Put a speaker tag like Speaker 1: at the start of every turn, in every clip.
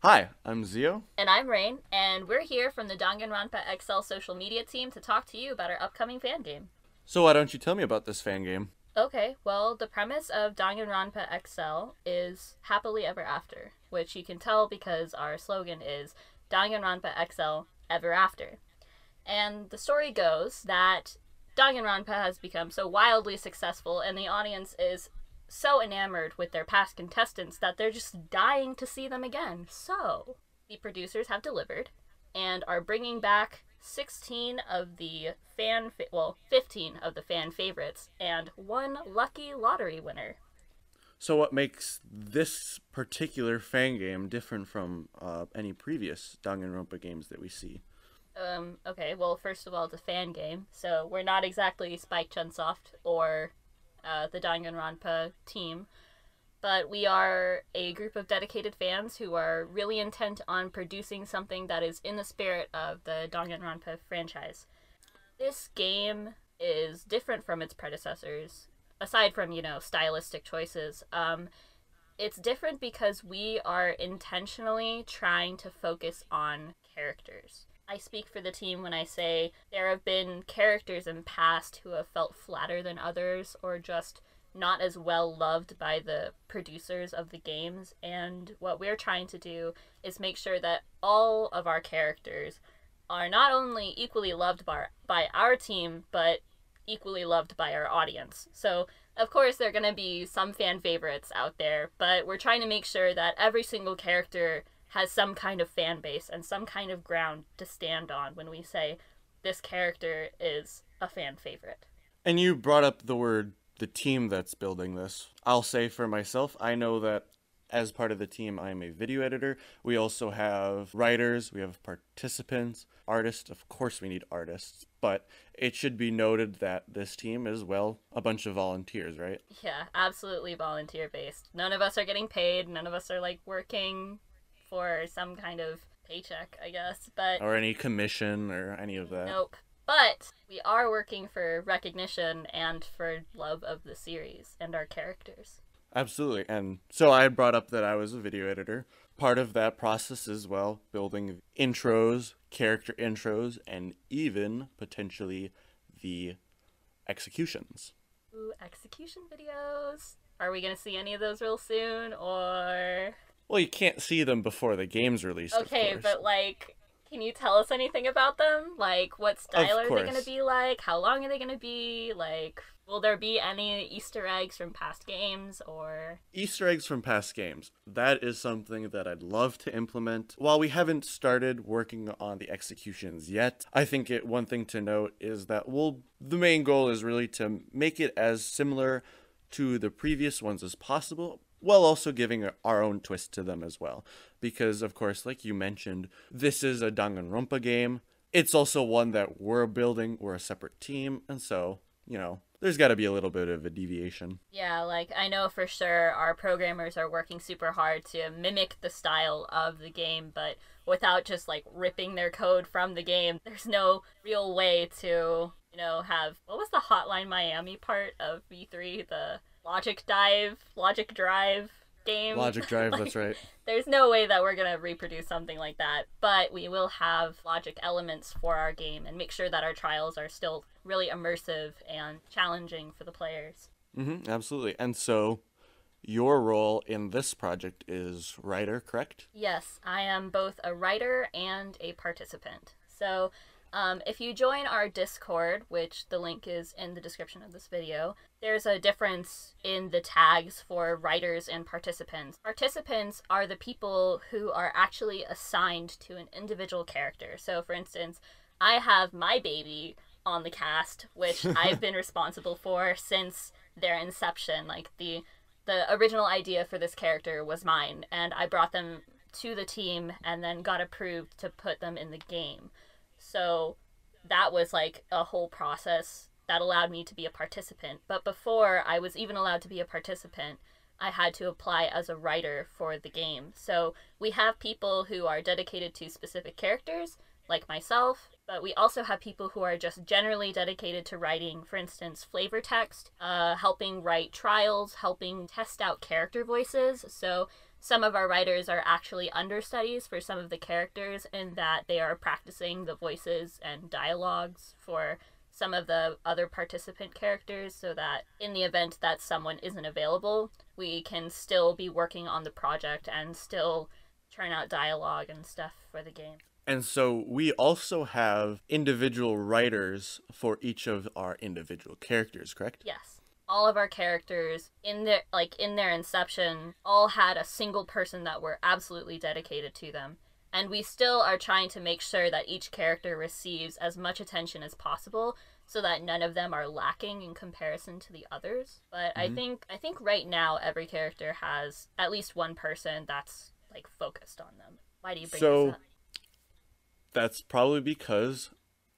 Speaker 1: Hi, I'm Zio.
Speaker 2: And I'm Raine, and we're here from the Danganronpa XL social media team to talk to you about our upcoming fan game.
Speaker 1: So why don't you tell me about this fan game?
Speaker 2: Okay, well, the premise of Danganronpa XL is happily ever after, which you can tell because our slogan is Danganronpa XL ever after. And the story goes that Danganronpa has become so wildly successful and the audience is so enamored with their past contestants that they're just dying to see them again. So, the producers have delivered and are bringing back 16 of the 15 of the fan favorites and one lucky lottery winner.
Speaker 1: So what makes this particular fan game different from any previous Danganronpa games that we see?
Speaker 2: Okay, well, first of all, it's a fan game, so we're not exactly Spike Chunsoft or the Danganronpa team, but we are a group of dedicated fans who are really intent on producing something that is in the spirit of the Danganronpa franchise. This game is different from its predecessors, aside from, stylistic choices. It's different because we are intentionally trying to focus on characters. I speak for the team when I say there have been characters in past who have felt flatter than others or just not as well loved by the producers of the games, and what we're trying to do is make sure that all of our characters are not only equally loved by our team, but equally loved by our audience. So, of course, there are going to be some fan favorites out there, but we're trying to make sure that every single character has some kind of fan base and some kind of ground to stand on when we say this character is a fan favorite.
Speaker 1: And you brought up the team that's building this. I'll say for myself, I know that as part of the team, I'm a video editor. We also have writers, we have participants, artists. Of course we need artists, but it should be noted that this team is, well, a bunch of volunteers, right?
Speaker 2: Yeah, absolutely volunteer based. None of us are getting paid, none of us are working for some kind of paycheck, I guess, but...
Speaker 1: Or any commission or any of that.
Speaker 2: Nope. But we are working for recognition and for love of the series and our characters.
Speaker 1: Absolutely. And so I brought up that I was a video editor. Part of that process is, well, building intros, character intros, and even potentially the executions.
Speaker 2: Ooh, execution videos. Are we going to see any of those real soon, or...
Speaker 1: Well, you can't see them before the game's released,
Speaker 2: okay,
Speaker 1: of course.
Speaker 2: but, can you tell us anything about them? What style are they going to be like? How long are they going to be? Will there be any Easter eggs from past games, or...
Speaker 1: Easter eggs from past games. That is something that I'd love to implement. While we haven't started working on the executions yet, I think one thing to note is that, the main goal is really to make it as similar to the previous ones as possible, while also giving our own twist to them as well. Because, of course, like you mentioned, this is a Danganronpa game. It's also one that we're building. We're a separate team. And so, there's got to be a little bit of a deviation.
Speaker 2: Yeah, I know for sure our programmers are working super hard to mimic the style of the game, but without just, ripping their code from the game. There's no real way to, have... What was the Hotline Miami part of V3? The... Logic Drive game.
Speaker 1: Logic Drive, that's right.
Speaker 2: There's no way that we're going to reproduce something like that, but we will have logic elements for our game and make sure that our trials are still really immersive and challenging for the players.
Speaker 1: Absolutely. And so, your role in this project is writer, correct?
Speaker 2: Yes, I am both a writer and a participant. So, if you join our Discord, which the link is in the description of this video, there's a difference in the tags for writers and participants. Participants are the people who are actually assigned to an individual character. So, for instance, I have my baby on the cast, which I've been responsible for since their inception. The original idea for this character was mine, and I brought them to the team and then got approved to put them in the game. So that was a whole process that allowed me to be a participant. But before I was even allowed to be a participant, I had to apply as a writer for the game. So we have people who are dedicated to specific characters, like myself, but we also have people who are just generally dedicated to writing, for instance, flavor text, helping write trials, helping test out character voices. So some of our writers are actually understudies for some of the characters in that they are practicing the voices and dialogues for some of the other participant characters, so that in the event that someone isn't available, we can still be working on the project and still churn out dialogue and stuff for the game.
Speaker 1: And so we also have individual writers for each of our individual characters, correct?
Speaker 2: Yes. All of our characters in their inception all had a single person that were absolutely dedicated to them. And we still are trying to make sure that each character receives as much attention as possible so that none of them are lacking in comparison to the others. But I think right now every character has at least one person that's like focused on them. Why do you bring this up?
Speaker 1: That's probably because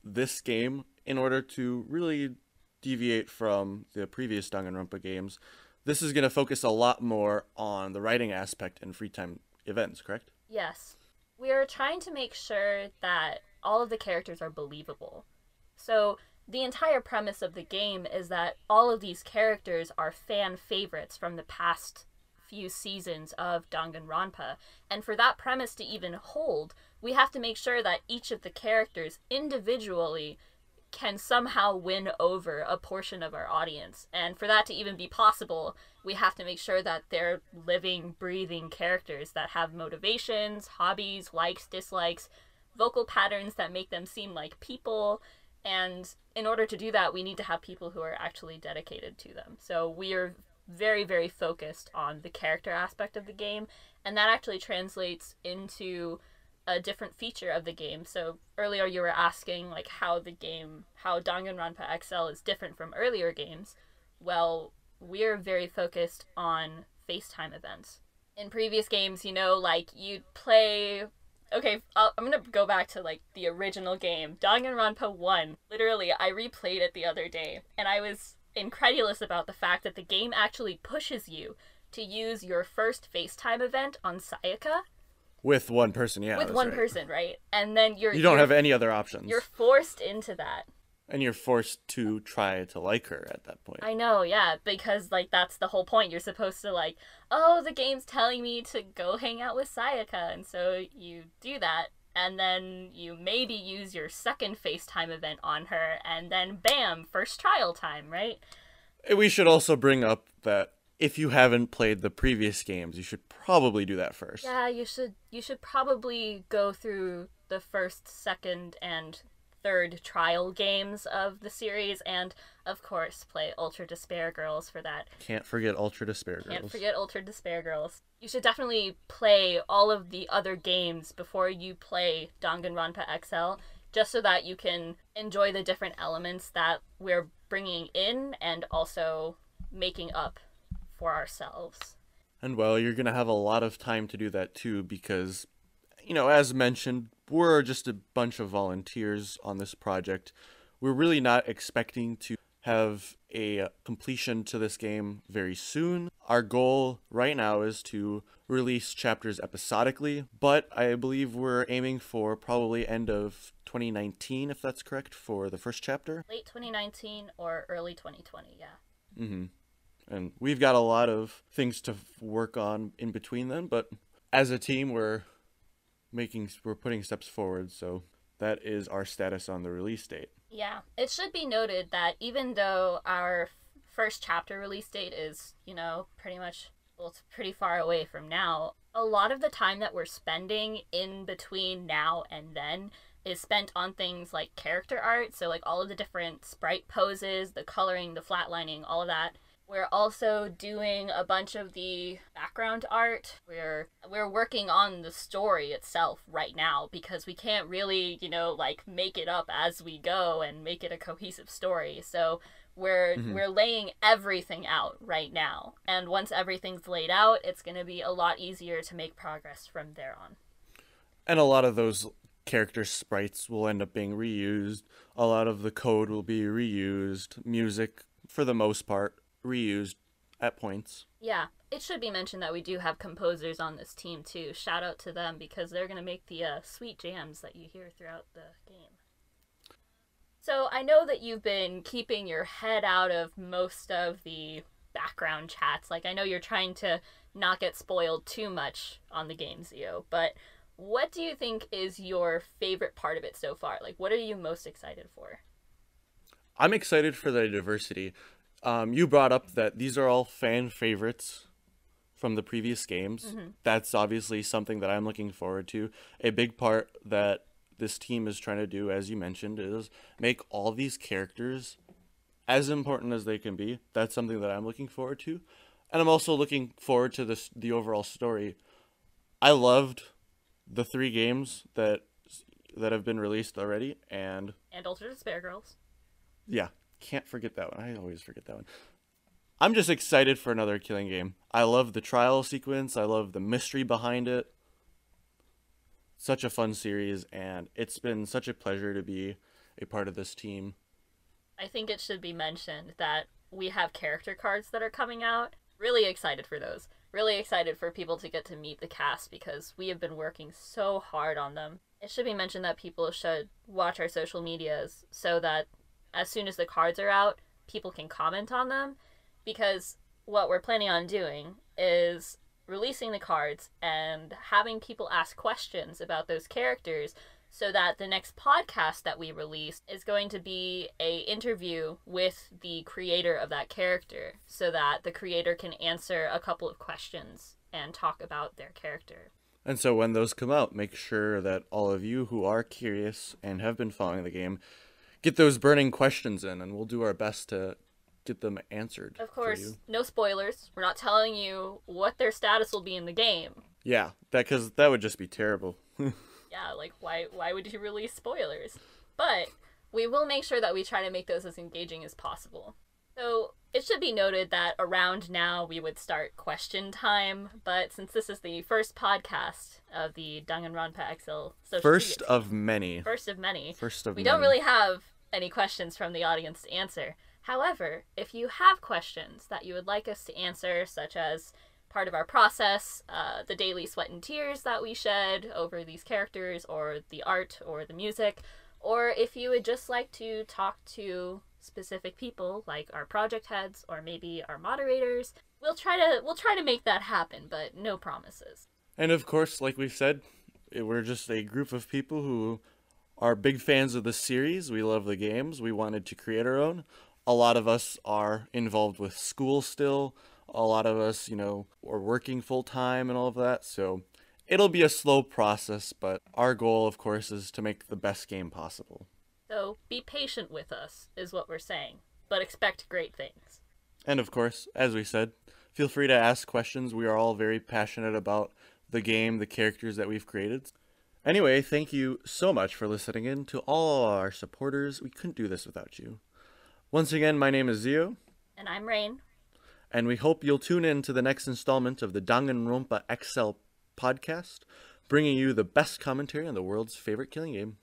Speaker 1: this game, in order to really deviate from the previous Danganronpa games, this is going to focus a lot more on the writing aspect and free time events, correct?
Speaker 2: Yes. We are trying to make sure that all of the characters are believable. So the entire premise of the game is that all of these characters are fan favorites from the past few seasons of Danganronpa. And for that premise to even hold, we have to make sure that each of the characters individually can somehow win over a portion of our audience. And for that to even be possible, we have to make sure that they're living, breathing characters that have motivations, hobbies, likes, dislikes, vocal patterns that make them seem like people. And in order to do that, we need to have people who are actually dedicated to them. So we are very, very focused on the character aspect of the game, and that actually translates into a different feature of the game. So earlier you were asking like how Danganronpa XL is different from earlier games. Well, we're very focused on FaceTime events. In previous games, like you'd play... Okay, I'm gonna go back to like the original game, Danganronpa 1. Literally, I replayed it the other day, and I was incredulous about the fact that the game actually pushes you to use your first FaceTime event on Sayaka.
Speaker 1: With one person, yeah.
Speaker 2: With one person, right? And then you
Speaker 1: don't have any other options.
Speaker 2: You're forced into that.
Speaker 1: And you're forced to try to like her at that point.
Speaker 2: I know, yeah, because like that's the whole point. You're supposed to like, oh, the game's telling me to go hang out with Sayaka, and so you do that, and then you maybe use your second FaceTime event on her, and then bam, first trial time, right?
Speaker 1: We should also bring up that if you haven't played the previous games, you should probably do that first.
Speaker 2: Yeah, you should probably go through the first, second, and third trial games of the series, and of course play Ultra Despair Girls for that.
Speaker 1: Can't forget Ultra Despair
Speaker 2: Girls. You should definitely play all of the other games before you play Danganronpa XL, just so that you can enjoy the different elements that we're bringing in and also making up for ourselves.
Speaker 1: And well, you're gonna have a lot of time to do that too, because as mentioned, we're just a bunch of volunteers on this project. We're really not expecting to have a completion to this game very soon. Our goal right now is to release chapters episodically, but I believe we're aiming for probably end of 2019, if that's correct, for the first chapter.
Speaker 2: Late 2019 or early 2020, yeah.
Speaker 1: Mm-hmm. And we've got a lot of things to work on in between then, but as a team, we're putting steps forward, so that is our status on the release date.
Speaker 2: Yeah, it should be noted that even though our first chapter release date is, pretty much, it's pretty far away from now, a lot of the time that we're spending in between now and then is spent on things like character art, so like all of the different sprite poses, the coloring, the flatlining, all of that. We're also doing a bunch of the background art. We're working on the story itself right now because we can't really, make it up as we go and make it a cohesive story. So we're laying everything out right now. And once everything's laid out, it's going to be a lot easier to make progress from there on.
Speaker 1: And a lot of those character sprites will end up being reused. A lot of the code will be reused. Music, for the most part, reused at points.
Speaker 2: Yeah, it should be mentioned that we do have composers on this team too. Shout out to them because they're going to make the sweet jams that you hear throughout the game. So I know that you've been keeping your head out of most of the background chats. Like I know you're trying to not get spoiled too much on the game, Zio, but what do you think is your favorite part of it so far? Like, what are you most excited for?
Speaker 1: I'm excited for the diversity. You brought up that these are all fan favorites from the previous games. That's obviously something that I'm looking forward to. A big part that this team is trying to do, as you mentioned, is make all these characters as important as they can be. That's something that I'm looking forward to. And I'm also looking forward to the overall story. I loved the 3 games that have been released already, and
Speaker 2: Ultra Despair Girls.
Speaker 1: Yeah, can't forget that one. I always forget that one. I'm just excited for another killing game. I love the trial sequence. I love the mystery behind it. Such a fun series, and it's been such a pleasure to be a part of this team.
Speaker 2: I think it should be mentioned that we have character cards that are coming out. Really excited for those. Really excited for people to get to meet the cast because we have been working so hard on them. It should be mentioned that people should watch our social medias so that as soon as the cards are out, people can comment on them, because what we're planning on doing is releasing the cards and having people ask questions about those characters, so that the next podcast that we release is going to be a interview with the creator of that character, so that the creator can answer a couple of questions and talk about their character.
Speaker 1: And so when those come out, make sure that all of you who are curious and have been following the game get those burning questions in, and we'll do our best to get them answered.
Speaker 2: Of course, no spoilers. We're not telling you what their status will be in the game.
Speaker 1: Yeah, because that would just be terrible.
Speaker 2: Yeah, like, why would you release spoilers? But we will make sure that we try to make those as engaging as possible. So it should be noted that around now we would start question time, but since this is the first podcast of the Danganronpa XL social
Speaker 1: First
Speaker 2: media,
Speaker 1: of many.
Speaker 2: We don't really have any questions from the audience to answer. However, if you have questions that you would like us to answer, such as part of our process, the daily sweat and tears that we shed over these characters, or the art, or the music, or if you would just like to talk to specific people like our project heads or maybe our moderators, we'll try to make that happen, but no promises.
Speaker 1: And of course, like we've said, we're just a group of people who are big fans of the series. We love the games. We wanted to create our own. A lot of us are involved with school still. A lot of us, are working full time and all of that. So it'll be a slow process, but our goal, of course, is to make the best game possible.
Speaker 2: So be patient with us, is what we're saying, but expect great things.
Speaker 1: And of course, as we said, feel free to ask questions. We are all very passionate about the game, the characters that we've created. Anyway, thank you so much for listening in. To all our supporters, we couldn't do this without you. Once again, my name is Zio.
Speaker 2: And I'm Raine.
Speaker 1: And we hope you'll tune in to the next installment of the Danganronpa XL podcast, bringing you the best commentary on the world's favorite killing game.